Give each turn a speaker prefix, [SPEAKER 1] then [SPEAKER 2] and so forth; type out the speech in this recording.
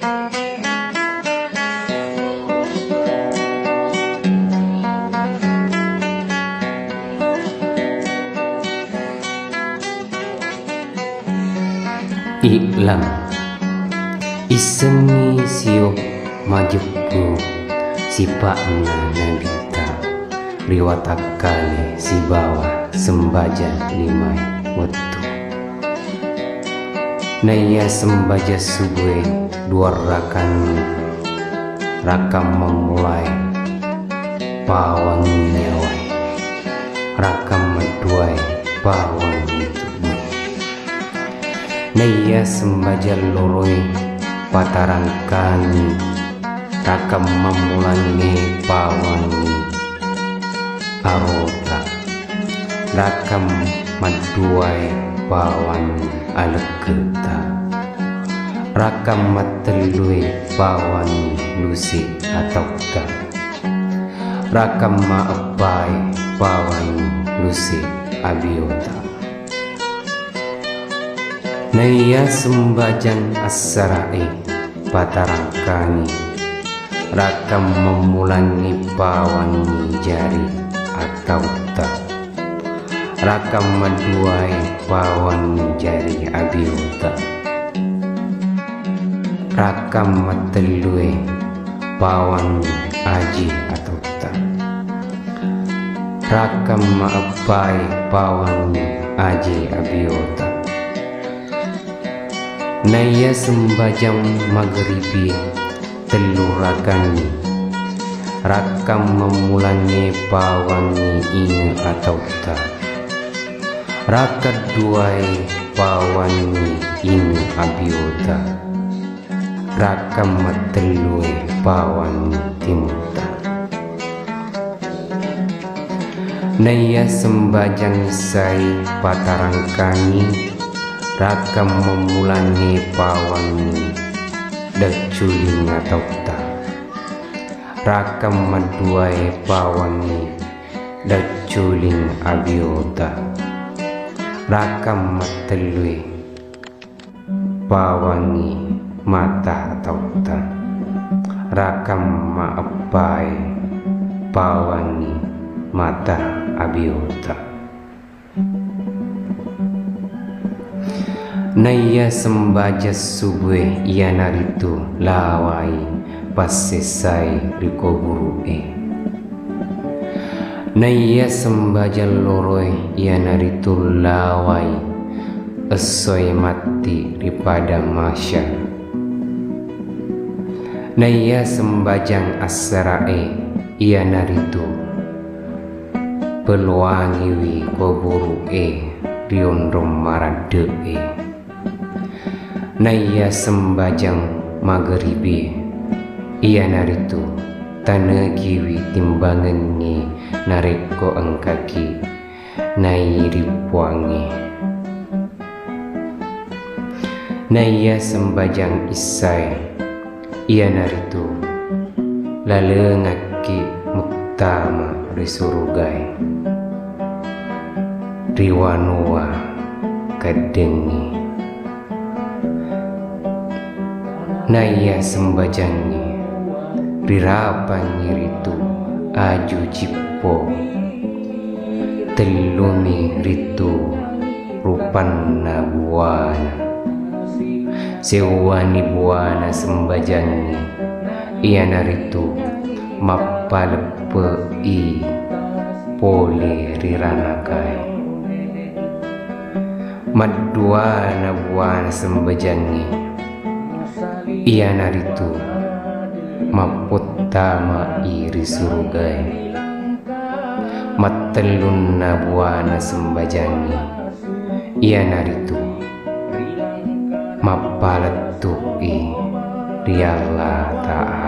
[SPEAKER 1] Iklam isengi siok majukku sipakna nabita riwatakale si bawah sembaja limai waktu naya sembaja subuh dua rakani rakam memulai pawang nyawai rakam meduai pawang itu naya sembaja loroi pataran kani rakam memulangi pawangi arota rakam maduai pawan aleketa rakam matelui pawangi lusi atauka rakam maapai pawangi lusi abiota naya sembajang asarae patarangkani rakam memulangi pawangi jari atau tak rakam maduai pawangi jari abiota rakam matelui pawangi aji atau tak rakam maapai pawangi aji abiota naya sembajang maghribi telurakani rakam memulangi pawangi ine atau tak rakat duai pawangi ine abiota rakam matelui pawangi timuta naya sembajang sai patarangkani rakam memulangi pawangi daculing atau tak rakam maduai pawangi daculing abiota rakam matelui pawangi mata atau tak rakam maapai pawangi mata abiota naya sembaja subuh ia naritu lawai pasesai riko burue naya sembaja loroi ia naritu lawai esoi mati ripada masya naya sembajang asarae ia naritu peluangiwi ko burue riondrom maradee naya sembajang maghribi ia naritu tanah kiwi timbangannya nareko engkaki nai ripuangi naya sembajang isai ia naritu lalengaki muktama risurugai riwanua kadengi naya sembajangi rirapangi ritu aju cipo telumi ritu rupanna buana sewani buana sembajangi ia naritu mappalepei pole riranakai maduana buana sembajangi ia naritu maputama iri surugai matelunna buana sembajangi ia naritu mapaletui rialla ta'a